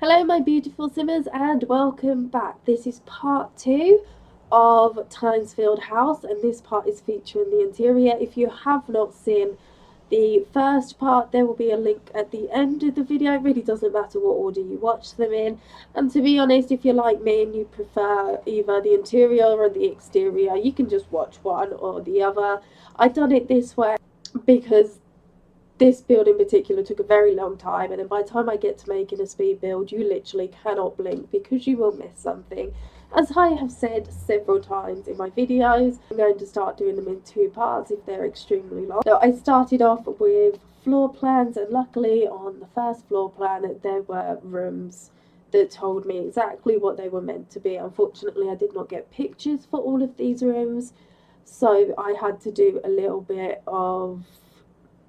Hello my beautiful simmers and welcome back. This is part 2 of Tyntesfield house, and this part is featuring the interior. If you have not seen the first part, there will be a link at the end of the video. It really doesn't matter what order you watch them in, and to be honest, if you're like me and you prefer either the interior or the exterior, you can just watch one or the other. I've done it this way because this build in particular took a very long time, and then by the time I get to making a speed build, you literally cannot blink because you will miss something. As I have said several times in my videos, I'm going to start doing them in 2 parts if they're extremely long. So I started off with floor plans, and luckily on the first floor plan there were rooms that told me exactly what they were meant to be. Unfortunately, I did not get pictures for all of these rooms, so I had to do a little bit of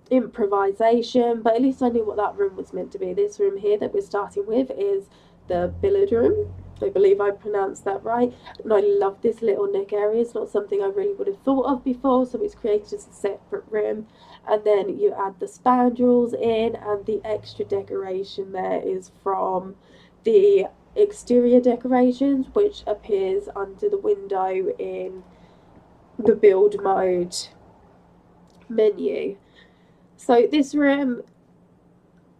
improvisation, but at least I knew what that room was meant to be. This room here that we're starting with is the billiard room. I believe I pronounced that right, and I love this little nook area. It's not something I really would have thought of before, so it's created as a separate room. And then you add the spandrels in, and the extra decoration there is from the exterior decorations, which appears under the window in the build mode menu. So this room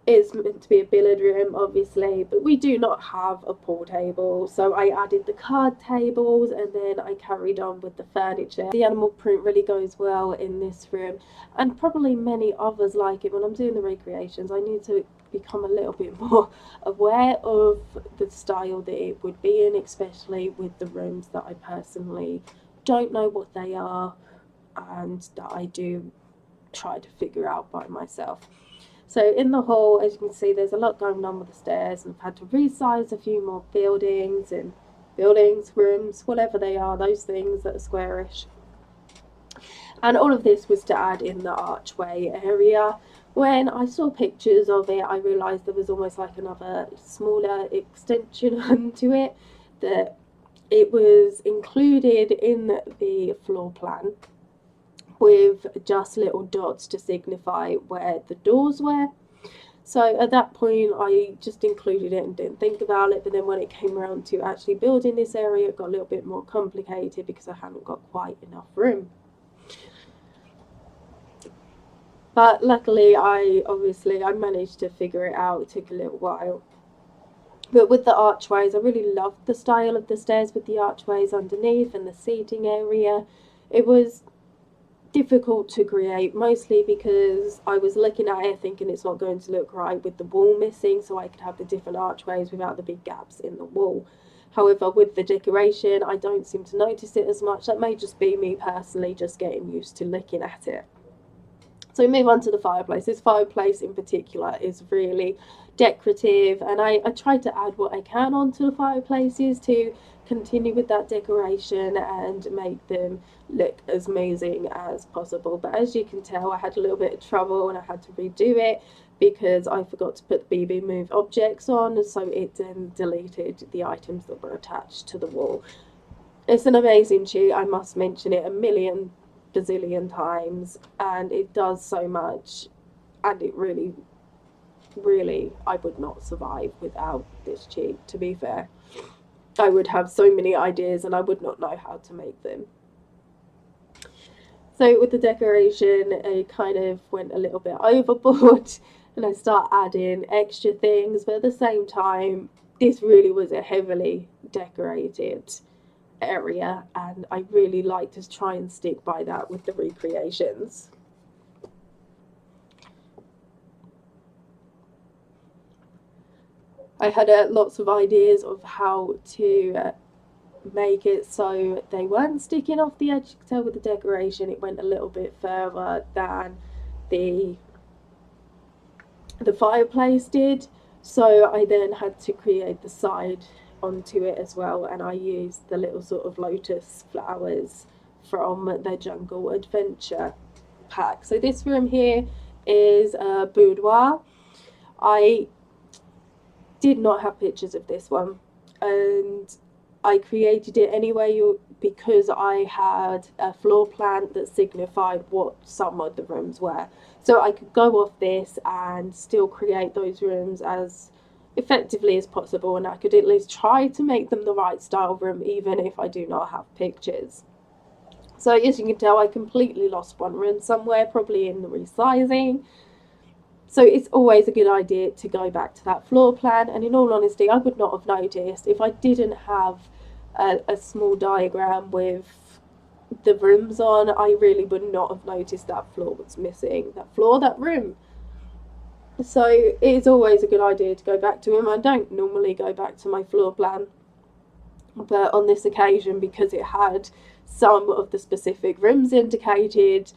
is meant to be a billiard room, obviously, but we do not have a pool table, so I added the card tables and then I carried on with the furniture. The animal print really goes well in this room, and probably many others like it. When I'm doing the recreations, I need to become a little bit more aware of the style that it would be in, especially with the rooms that I personally don't know what they are and that I do try to figure out by myself. So in the hall, as you can see, there's a lot going on with the stairs, and I've had to resize a few more buildings, rooms, whatever they are, those things that are squarish. And all of this was to add in the archway area. When I saw pictures of it, I realised there was almost like another smaller extension onto it, that it was included in the floor plan with just little dots to signify where the doors were. So at that point I just included it and didn't think about it, but then when it came around to actually building this area, it got a little bit more complicated because I hadn't got quite enough room. But luckily I managed to figure it out. It took a little while. But with the archways, I really loved the style of the stairs with the archways underneath and the seating area. It was difficult to create, mostly because I was looking at it thinking it's not going to look right with the wall missing, so I could have the different archways without the big gaps in the wall. However, with the decoration, I don't seem to notice it as much. That may just be me personally just getting used to looking at it. So we move on to the fireplace. This fireplace in particular is really decorative, and I try to add what I can onto the fireplaces to continue with that decoration and make them look as amazing as possible. But as you can tell, I had a little bit of trouble and I had to redo it because I forgot to put the BB Move objects on, so it then deleted the items that were attached to the wall. It's an amazing sheet, I must mention it a million bazillion times, and it does so much, and it really I would not survive without this cheat. To be fair, I would have so many ideas and I would not know how to make them. So with the decoration, I kind of went a little bit overboard and I start adding extra things, but at the same time this really was a heavily decorated area, and I really like to try and stick by that with the recreations. I had lots of ideas of how to make it so they weren't sticking off the edge. You can tell with the decoration it went a little bit further than the fireplace did, so I then had to create the side onto it as well, and I used the little sort of lotus flowers from the Jungle Adventure pack. So this room here is a boudoir. I did not have pictures of this one, and I created it anyway because I had a floor plan that signified what some of the rooms were, so I could go off this and still create those rooms as effectively as possible, and I could at least try to make them the right style room even if I do not have pictures. So as you can tell, I completely lost one room somewhere, probably in the resizing. So it's always a good idea to go back to that floor plan, and in all honesty, I would not have noticed if I didn't have a small diagram with the rooms on. I really would not have noticed that floor was missing. That room. So it is always a good idea to go back to them. I don't normally go back to my floor plan, but on this occasion, because it had some of the specific rooms indicated,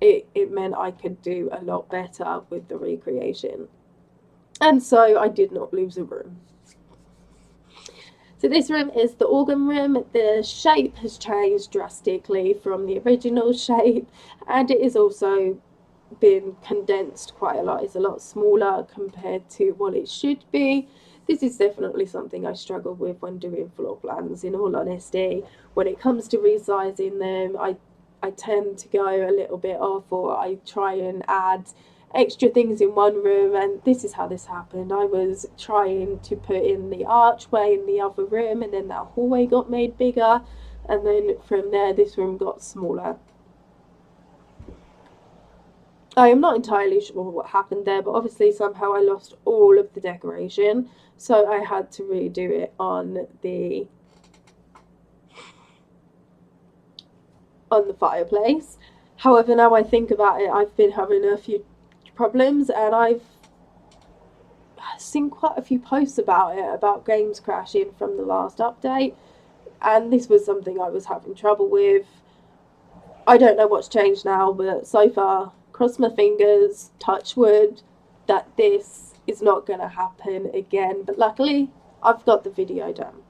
it meant I could do a lot better with the recreation. And so I did not lose a room. So this room is the organ room. The shape has changed drastically from the original shape, and it is also been condensed quite a lot. It's a lot smaller compared to what it should be. This is definitely something I struggle with when doing floor plans, in all honesty. When it comes to resizing them, I tend to go a little bit off, or I try and add extra things in one room, and this is how this happened. I was trying to put in the archway in the other room, and then that hallway got made bigger, and then from there this room got smaller. I am not entirely sure what happened there, but obviously somehow I lost all of the decoration, so I had to redo it on the fireplace. However, now I think about it, I've been having a few problems, and I've seen quite a few posts about it, about games crashing from the last update, and this was something I was having trouble with. I don't know what's changed now, but so far, cross my fingers, touch wood, that this is not going to happen again. But luckily, I've got the video done.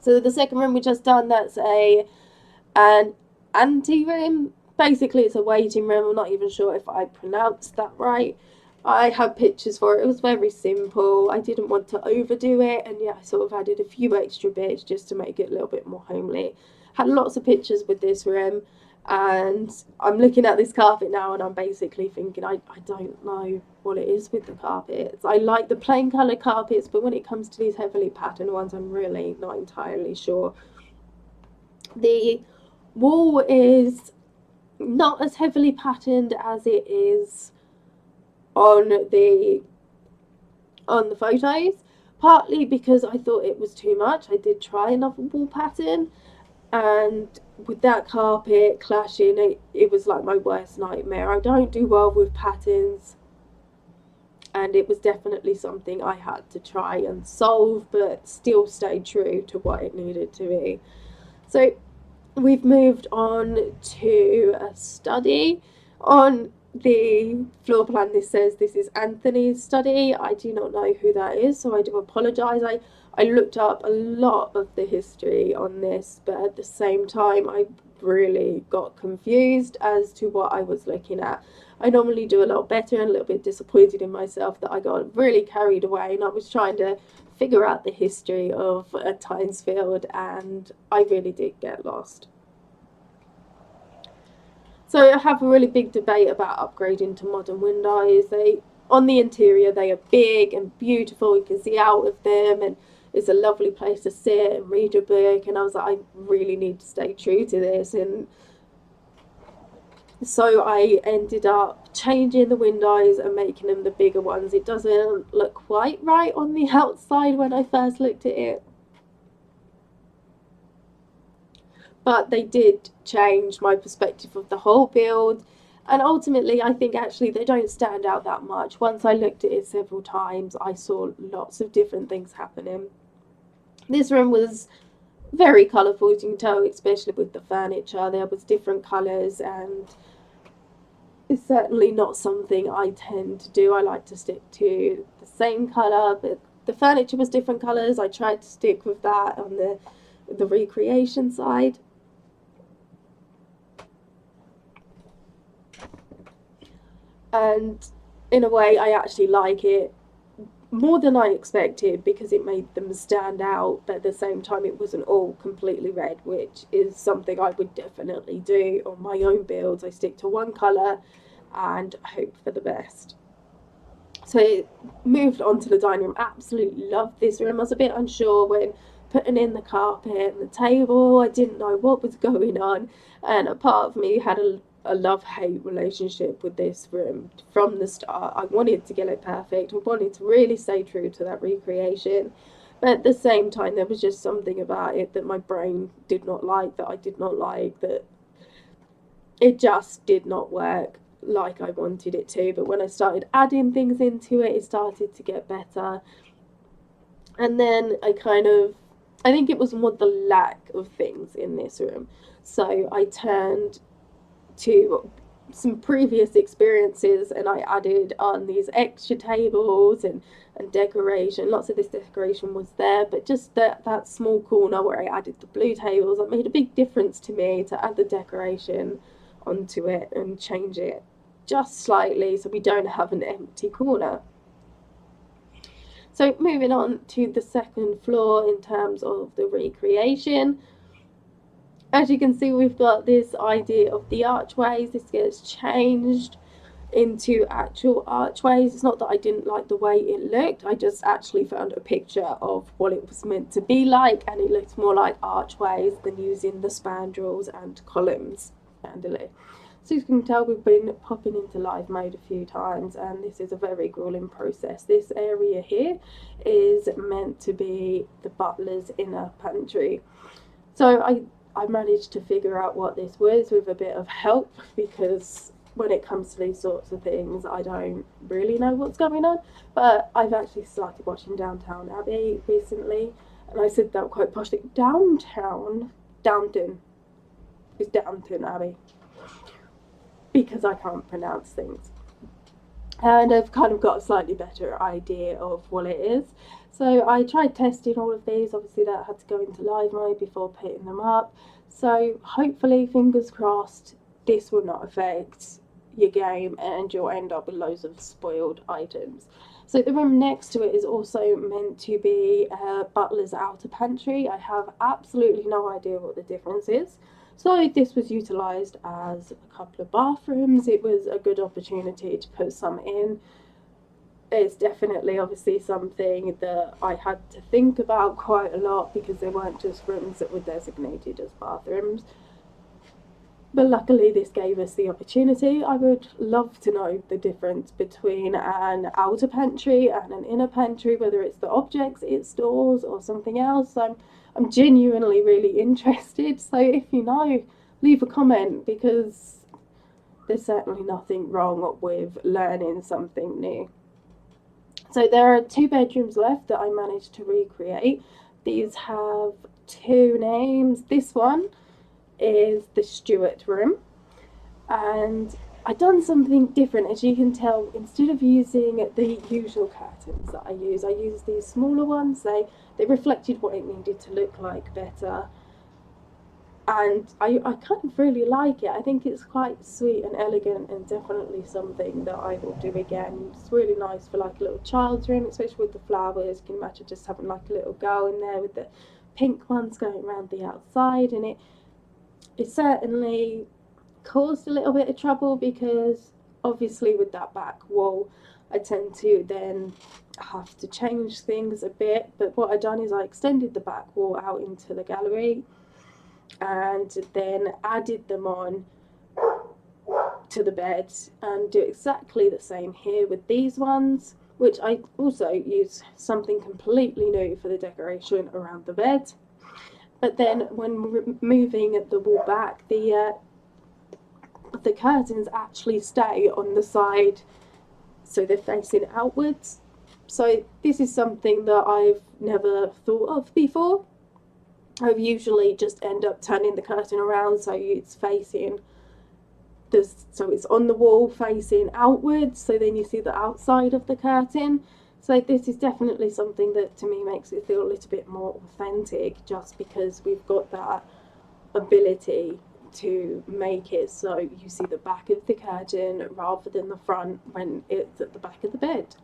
So the second room we just done, that's an ante room. Basically, it's a waiting room. I'm not even sure if I pronounced that right. I had pictures for it. It was very simple. I didn't want to overdo it, and yeah, I sort of added a few extra bits just to make it a little bit more homely. Had lots of pictures with this room, and I'm looking at this carpet now, and I'm basically thinking, I don't know what it is with the carpets. I like the plain colour carpets, but when it comes to these heavily patterned ones, I'm really not entirely sure. The wall is not as heavily patterned as it is on the photos, partly because I thought it was too much. I did try another wall pattern, and with that carpet clashing, it was like my worst nightmare. I don't do well with patterns, and it was definitely something I had to try and solve, but still stay true to what it needed to be. So we've moved on to a study. On the floor plan, this says this is Anthony's study. I do not know who that is, so I do apologise. I looked up a lot of the history on this, but at the same time, I really got confused as to what I was looking at. I normally do a lot better, and a little bit disappointed in myself that I got really carried away, and I was trying to figure out the history of Tyntesfield, and I really did get lost. So I have a really big debate about upgrading to modern windows. On the interior, they are big and beautiful. You can see out of them, and it's a lovely place to sit and read your book. And I was like, I really need to stay true to this. And so I ended up changing the windows and making them the bigger ones. It doesn't look quite right on the outside when I first looked at it, but they did change my perspective of the whole build, and ultimately I think actually they don't stand out that much. Once I looked at it several times, I saw lots of different things happening. This room was very colourful, as you can tell, especially with the furniture. There was different colours, and it's certainly not something I tend to do. I like to stick to the same colour, but the furniture was different colours. I tried to stick with that on the recreation side. And in a way, I actually like it more than I expected, because it made them stand out, but at the same time it wasn't all completely red, which is something I would definitely do on my own builds. I stick to one colour and hope for the best. So I moved on to the dining room. Absolutely loved this room. I was a bit unsure when putting in the carpet and the table. I didn't know what was going on, and a part of me had a love-hate relationship with this room from the start. I wanted to get it perfect. I wanted to really stay true to that recreation. But at the same time, there was just something about it that my brain did not like, that I did not like, that it just did not work like I wanted it to. But when I started adding things into it, it started to get better. And then I think it was more the lack of things in this room. So I turned to some previous experiences and I added on these extra tables and decoration. Lots of this decoration was there, but just that small corner where I added the blue tables, that made a big difference to me, to add the decoration onto it and change it just slightly so we don't have an empty corner. So moving on to the second floor in terms of the recreation. As you can see, we've got this idea of the archways. This gets changed into actual archways. It's not that I didn't like the way it looked, I just actually found a picture of what it was meant to be like, and it looks more like archways than using the spandrels and columns chandelier. So you can tell we've been popping into live mode a few times, and this is a very grueling process. This area here is meant to be the butler's inner pantry. So I managed to figure out what this was with a bit of help, because when it comes to these sorts of things, I don't really know what's going on. But I've actually started watching Downton Abbey recently, and I said that quite poshly. Downton is Downton Abbey, because I can't pronounce things. And I've kind of got a slightly better idea of what it is. So I tried testing all of these. Obviously that had to go into live mode before putting them up. So hopefully, fingers crossed, this will not affect your game and you'll end up with loads of spoiled items. So the room next to it is also meant to be a butler's outer pantry. I have absolutely no idea what the difference is. So this was utilised as a couple of bathrooms. It was a good opportunity to put some in. It's definitely obviously something that I had to think about quite a lot, because there weren't just rooms that were designated as bathrooms. But luckily this gave us the opportunity. I would love to know the difference between an outer pantry and an inner pantry, whether it's the objects it stores or something else. I'm genuinely really interested. So if you know, leave a comment, because there's certainly nothing wrong with learning something new. So there are 2 bedrooms left that I managed to recreate. These have 2 names. This one is the Stewart Room, and I've done something different. As you can tell, instead of using the usual curtains that I use these smaller ones. They reflected what it needed to look like better, and I kind of really like it. I think it's quite sweet and elegant, and definitely something that I will do again. It's really nice for like a little child's room, especially with the flowers. You can imagine just having like a little girl in there with the pink ones going around the outside, and it certainly caused a little bit of trouble, because obviously with that back wall I tend to then have to change things a bit. But what I've done is I extended the back wall out into the gallery and then added them on to the bed, and do exactly the same here with these ones, which I also use something completely new for the decoration around the bed. But then when moving the wall back, the curtains actually stay on the side, so they're facing outwards. So this is something that I've never thought of before. I've usually just end up turning the curtain around so it's facing so it's on the wall facing outwards, so then you see the outside of the curtain. So this is definitely something that to me makes it feel a little bit more authentic, just because we've got that ability to make it so you see the back of the curtain rather than the front when it's at the back of the bed.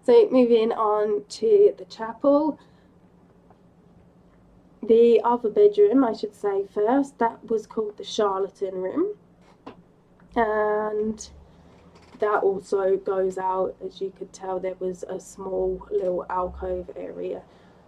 So moving on to the chapel. The other bedroom, I should say first, that was called the Charlatan Room. And that also goes out. As you could tell, there was a small little alcove area.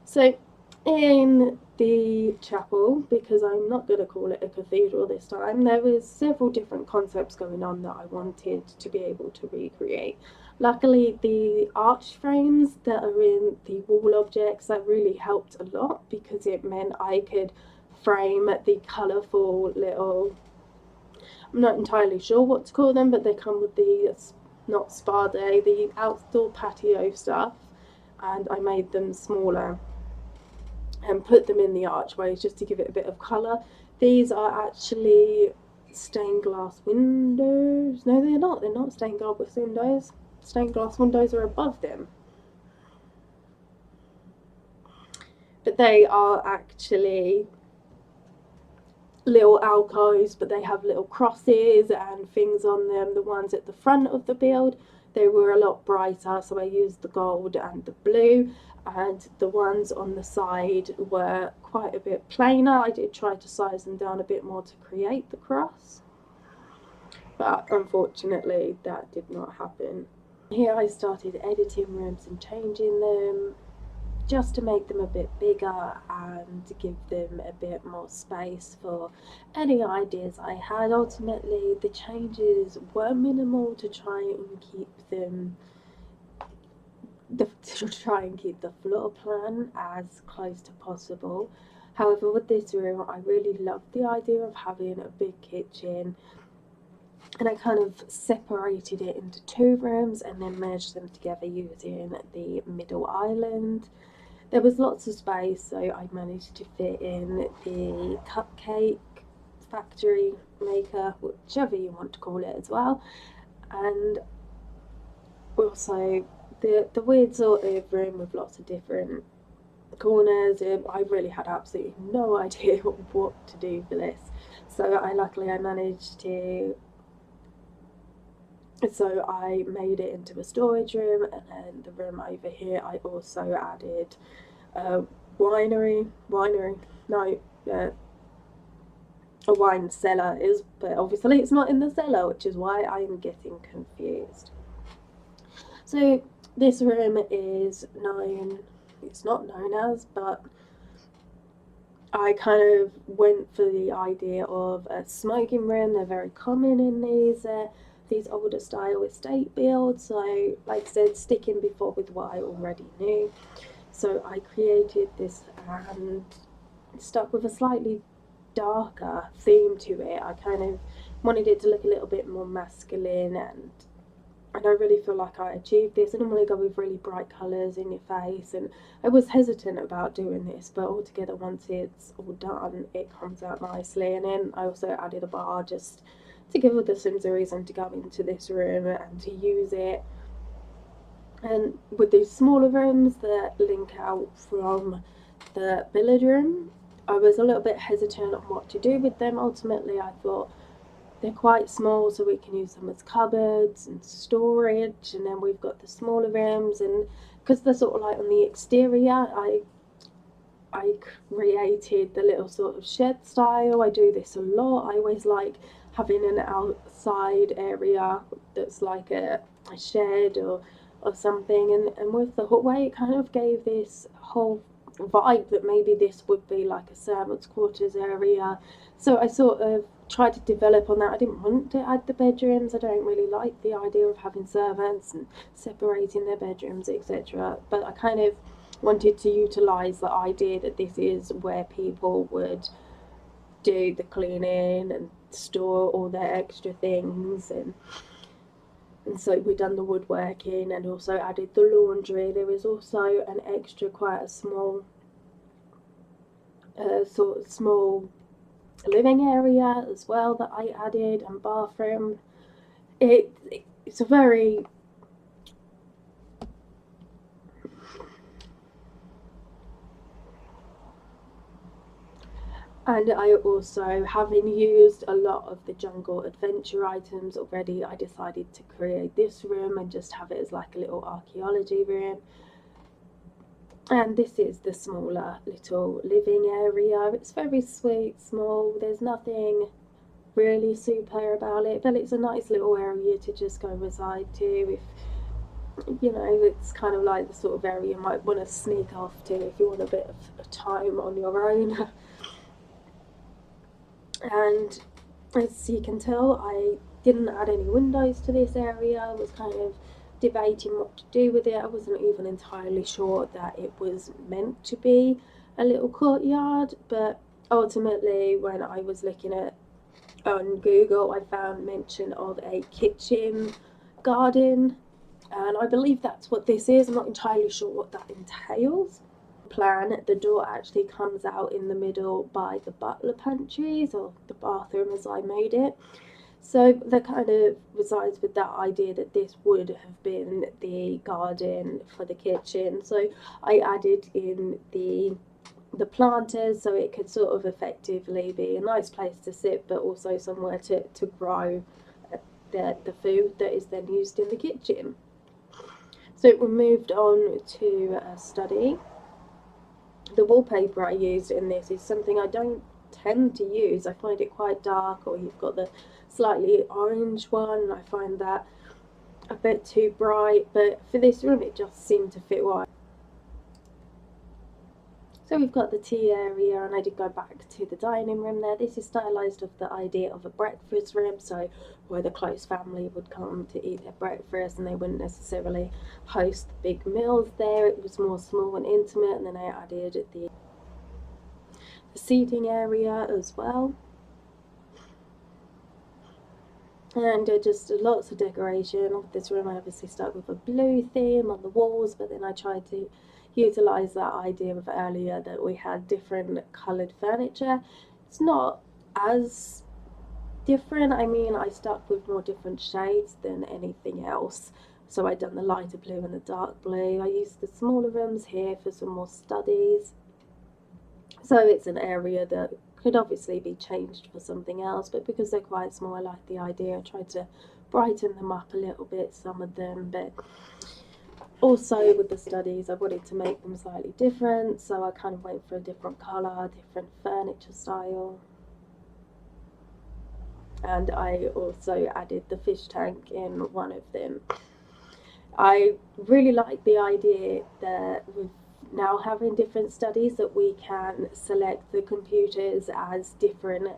So in the chapel, because I'm not going to call it a cathedral this time, there was several different concepts going on that I wanted to be able to recreate. Luckily, the arch frames that are in the wall objects, that really helped a lot, because it meant I could frame the colourful little, I'm not entirely sure what to call them, but they come with the, not spa day, the outdoor patio stuff, and I made them smaller and put them in the archways just to give it a bit of colour. These are actually stained glass windows. No, they're not stained glass windows. Stained glass windows are above them. But they are actually little alcoves, but they have little crosses and things on them. The ones at the front of the build, they were a lot brighter, so I used the gold and the blue, and the ones on the side were quite a bit plainer. I did try to size them down a bit more to create the cross, but unfortunately that did not happen. Here I started editing rooms and changing them, just to make them a bit bigger and give them a bit more space for any ideas I had. Ultimately, the changes were minimal to try and keep them, to try and keep the floor plan as close to possible. However, with this room, I really loved the idea of having a big kitchen, and I kind of separated it into two rooms and then merged them together using the middle island. There was lots of space, so I managed to fit in the cupcake factory maker, whichever you want to call it as well, and also the weird sort of room with lots of different corners. I really had absolutely no idea what to do for this, so luckily I managed to. So I made it into a storage room, and then the room over here I also added a a wine cellar is, but obviously it's not in the cellar, which is why I am getting confused. So this room is known, it's not known as, but I kind of went for the idea of a smoking room. They're very common in these older style estate builds, so like I said, sticking before with what I already knew. So I created this and stuck with a slightly darker theme to it. I kind of wanted it to look a little bit more masculine, and I really feel like I achieved this. I don't want to go with really bright colours in your face, and I was hesitant about doing this, but altogether once it's all done it comes out nicely. And then I also added a bar just to give the Sims a reason to go into this room and to use it. And with these smaller rooms that link out from the billiard room, I was a little bit hesitant on what to do with them. Ultimately I thought they're quite small, so we can use them as cupboards and storage, and then we've got the smaller rooms, and because they're sort of like on the exterior, I created the little sort of shed style. I do this a lot. I always like having an outside area that's like a shed or something, and with the hallway it kind of gave this whole vibe that maybe this would be like a servants' quarters area. So I sort of tried to develop on that. I didn't want to add the bedrooms. I don't really like the idea of having servants and separating their bedrooms, etc. But I kind of wanted to utilise the idea that this is where people would do the cleaning and store all their extra things, and so we done the woodworking and also added the laundry. There was also an extra, quite a small sort of small living area as well that I added, and bathroom. It's a very And I also, having used a lot of the jungle adventure items already, I decided to create this room and just have it as like a little archaeology room. And this is the smaller little living area. It's very sweet, small. There's nothing really super about it, but it's a nice little area to just go reside to if, you know, it's kind of like the sort of area you might want to sneak off to if you want a bit of time on your own. And as you can tell, I didn't add any windows to this area. I was kind of debating what to do with it. I wasn't even entirely sure that it was meant to be a little courtyard, but ultimately when I was looking at on Google, I found mention of a kitchen garden, and I believe that's what this is. I'm not entirely sure what that entails. Plan, the door actually comes out in the middle by the butler pantries, or the bathroom as I made it. So that kind of resides with that idea that this would have been the garden for the kitchen. So I added in the planters so it could sort of effectively be a nice place to sit, but also somewhere to grow the food that is then used in the kitchen. So we moved on to a study. The wallpaper I used in this is something I don't tend to use. I find it quite dark, or you've got the slightly orange one. I find that a bit too bright, but for this room it just seemed to fit well. So we've got the tea area, and I did go back to the dining room there. This is stylised of the idea of a breakfast room, so where the close family would come to eat their breakfast and they wouldn't necessarily host big meals there. It was more small and intimate, and then I added the seating area as well. And just lots of decoration. Of this room I obviously stuck with a blue theme on the walls, but then I tried to utilise that idea of earlier that we had different coloured furniture. It's not as different. I mean, I stuck with more different shades than anything else. So I done the lighter blue and the dark blue. I used the smaller rooms here for some more studies. So it's an area that could obviously be changed for something else, but because they're quite small, I like the idea. I tried to brighten them up a little bit, some of them, but also with the studies I wanted to make them slightly different, so I kind of went for a different colour, different furniture style. And I also added the fish tank in one of them. I really like the idea that with now having different studies that we can select the computers as different,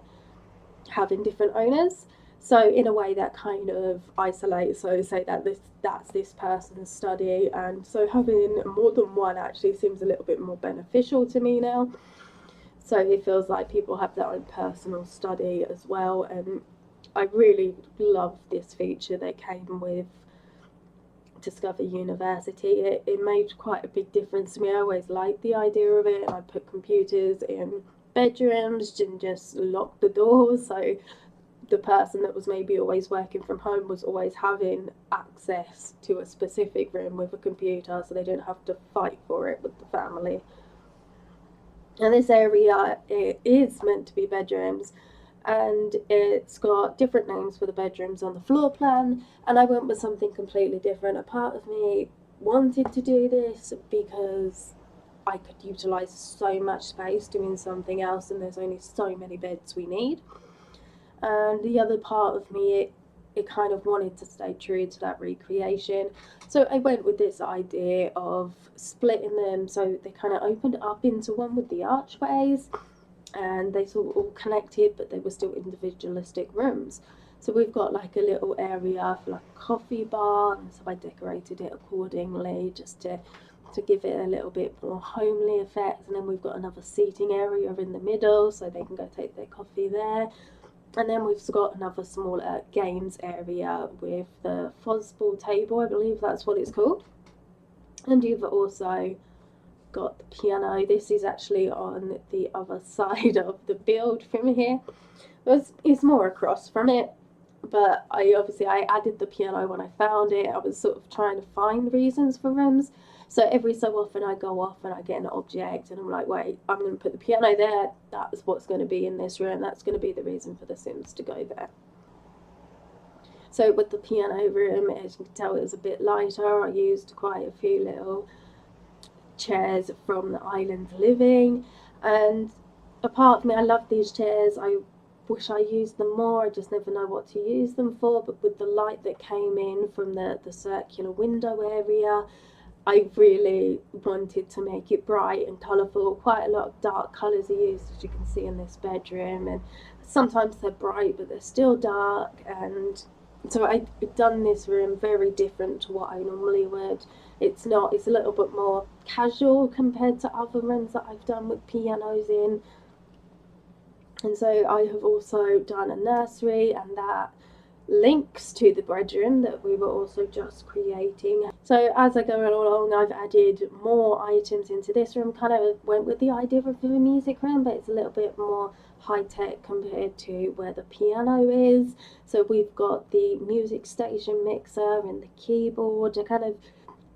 having different owners. So in a way that kind of isolates, so say that that's this person's study, and so having more than one actually seems a little bit more beneficial to me now. So it feels like people have their own personal study as well, and I really love this feature that came with Discover University. It made quite a big difference to me. I always liked the idea of it, and I put computers in bedrooms and just locked the doors, so the person that was maybe always working from home was always having access to a specific room with a computer, so they didn't have to fight for it with the family. And this area, it is meant to be bedrooms, and it's got different names for the bedrooms on the floor plan, and I went with something completely different. A part of me wanted to do this because I could utilise so much space doing something else, and there's only so many beds we need. And the other part of me, it kind of wanted to stay true to that recreation. So I went with this idea of splitting them, so they kind of opened up into one with the archways, and they sort of all connected, but they were still individualistic rooms. So we've got like a little area for like a coffee bar, and so I decorated it accordingly just to give it a little bit more homely effect. And then we've got another seating area in the middle, so they can go take their coffee there. And then we've got another smaller games area with the fuzzball table, I believe that's what it's called. And you've also got the piano. This is actually on the other side of the build from here. It's more across from it, but I added the piano when I found it. I was sort of trying to find reasons for rooms. So every so often I go off and I get an object and I'm like, wait, I'm going to put the piano there. That's what's going to be in this room. That's going to be the reason for the Sims to go there. So with the piano room, as you can tell, it was a bit lighter. I used quite a few little chairs from the island living. And apart from me, I love these chairs. I wish I used them more. I just never know what to use them for. But with the light that came in from the circular window area, I really wanted to make it bright and colourful. Quite a lot of dark colours are used, as you can see in this bedroom, and sometimes they're bright but they're still dark. And so I've done this room very different to what I normally would. It's a little bit more casual compared to other rooms that I've done with pianos in. And so I have also done a nursery, and that links to the bedroom that we were also just creating. So as I go along, I've added more items into this room. Kind of went with the idea of a music room, but it's a little bit more high-tech compared to where the piano is. So we've got the music station mixer and the keyboard. I kind of,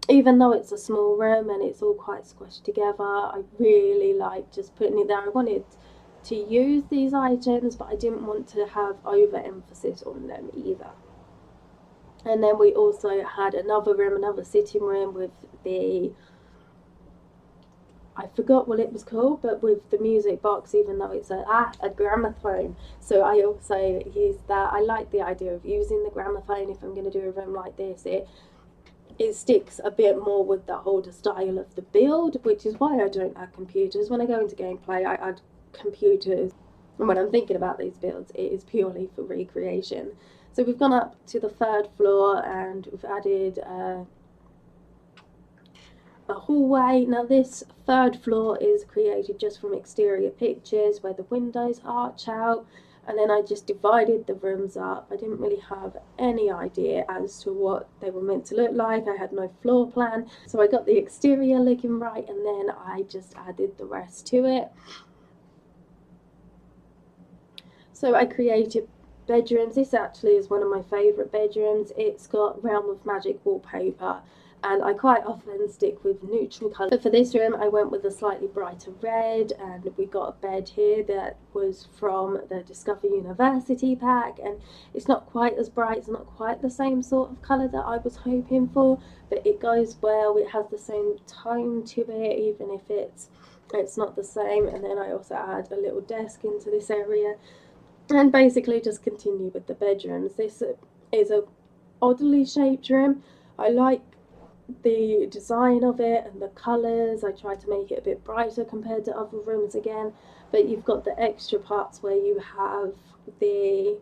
even though it's a small room and it's all quite squished together, I really like just putting it there. I wanted to use these items, but I didn't want to have overemphasis on them either. And then we also had another room, another sitting room with the, I forgot what it was called, but with the music box, even though it's a gramophone. So I also used that. I like the idea of using the gramophone if I'm going to do a room like this. It sticks a bit more with the older style of the build, which is why I don't add computers. When I go into gameplay, I add computers, and when I'm thinking about these builds, it is purely for recreation. So we've gone up to the 3rd floor and we've added a hallway. Now this 3rd floor is created just from exterior pictures where the windows arch out, and then I just divided the rooms up. I didn't really have any idea as to what they were meant to look like. I had no floor plan, so I got the exterior looking right, and then I just added the rest to it. So I created bedrooms. This actually is one of my favourite bedrooms. It's got Realm of Magic wallpaper, and I quite often stick with neutral colour. But for this room I went with a slightly brighter red, and we got a bed here that was from the Discover University pack, and it's not quite as bright, it's not quite the same sort of colour that I was hoping for, but it goes well. It has the same tone to it, even if it's not the same. And then I also add a little desk into this area, and basically just continue with the bedrooms. This is a oddly shaped room. I like the design of it and the colours. I try to make it a bit brighter compared to other rooms again, but you've got the extra parts where you have the,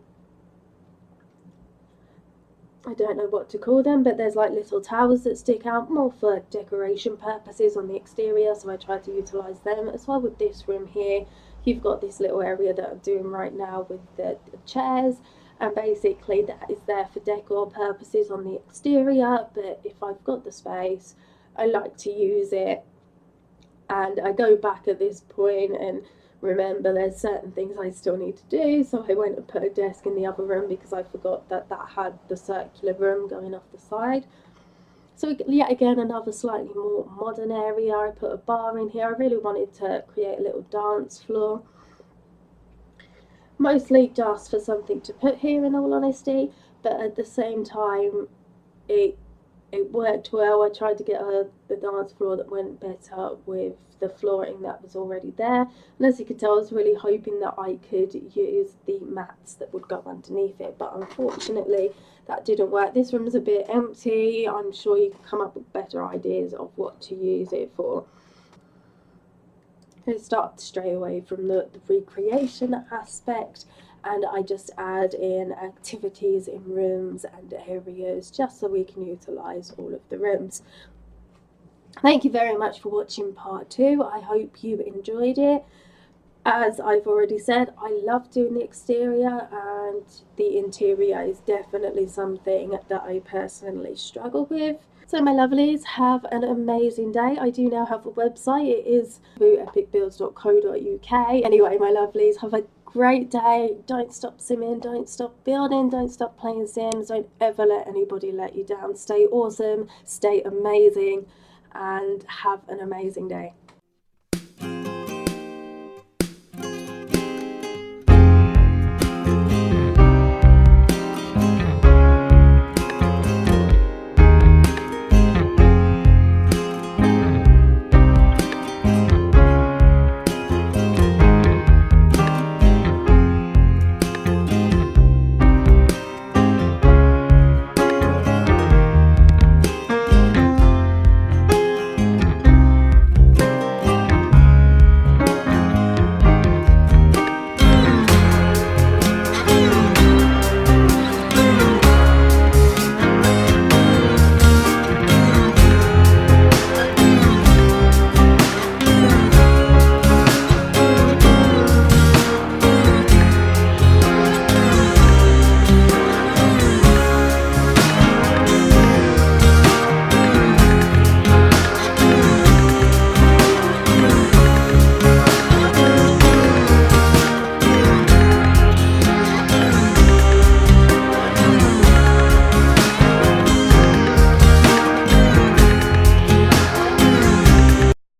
I don't know what to call them, but there's like little towers that stick out more for decoration purposes on the exterior, so I try to utilise them as well. With this room here, you've got this little area that I'm doing right now with the chairs, and basically that is there for decor purposes on the exterior, but if I've got the space, I like to use it. And I go back at this point and remember there's certain things I still need to do, so I went and put a desk in the other room because I forgot that that had the circular room going off the side. So yet again, another slightly more modern area. I put a bar in here. I really wanted to create a little dance floor, mostly just for something to put here in all honesty, but at the same time it worked well. I tried to get the dance floor that went better with the flooring that was already there, and as you could tell I was really hoping that I could use the mats that would go underneath it, but unfortunately that didn't work. This room's a bit empty. I'm sure you can come up with better ideas of what to use it for. I start to stray away from the recreation aspect, and I just add in activities in rooms and areas just so we can utilise all of the rooms. Thank you very much for watching part 2. I hope you enjoyed it. As I've already said, I love doing the exterior, and the interior is definitely something that I personally struggle with. So my lovelies, have an amazing day. I do now have a website. It is epicbuilds.co.uk. Anyway, my lovelies, have a great day. Don't stop simming, don't stop building, don't stop playing Sims. Don't ever let anybody let you down. Stay awesome, stay amazing, and have an amazing day.